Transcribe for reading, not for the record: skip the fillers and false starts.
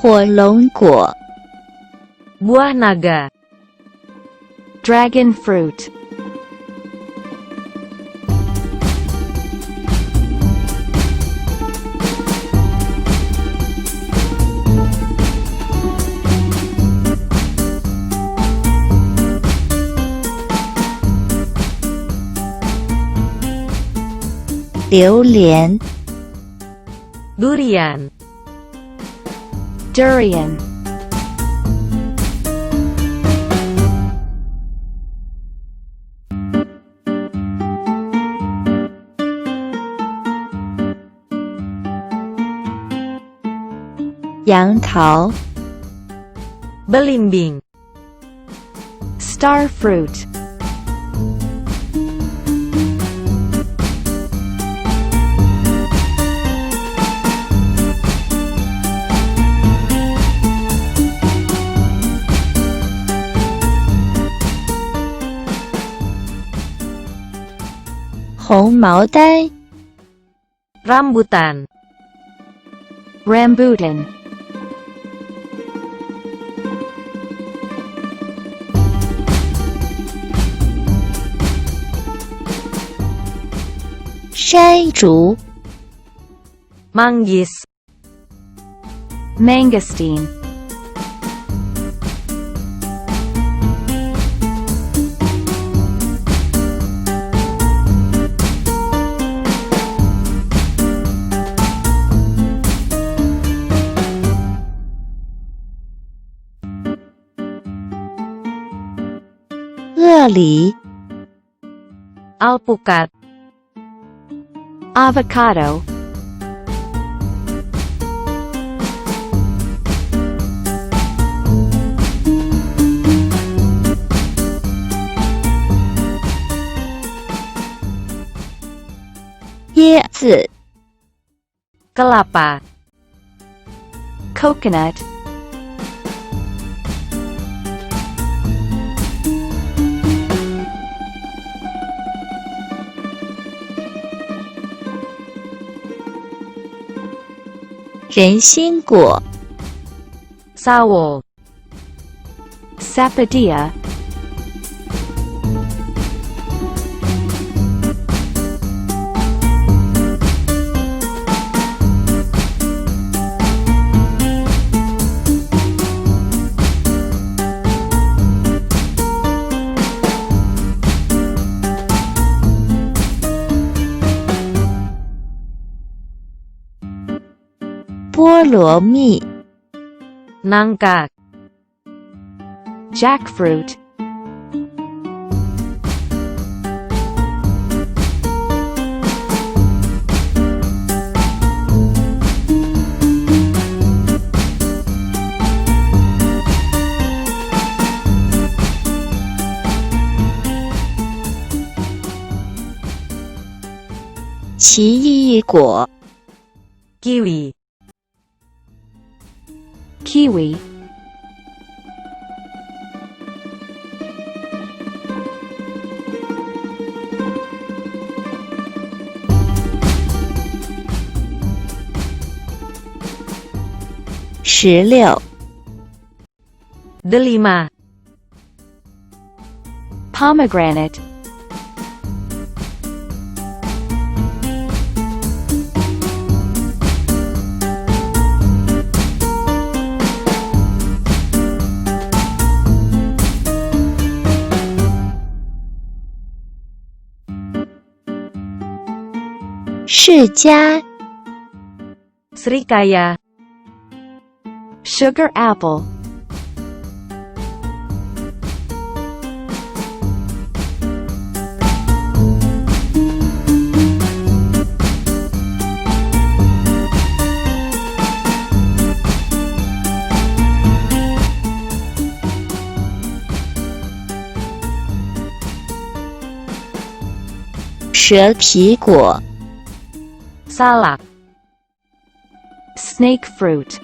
火龙果 buah naga, dragon fruit, 榴莲 durian, durian, 杨桃 belimbing, star fruit, 红毛丹 rambutan, rambutan, 山竹 manggis, mangosteen, 鳄梨 alpukat, avocado, 椰子 kelapa, coconut, 人参果 sawo, sapodilla, 菠萝蜜 nangka, jackfruit, 奇异果 kiwi, kiwi, 石榴 delima, pomegranate, 释迦 srikaya, sugar apple, 蛇皮果 salak, snake fruit,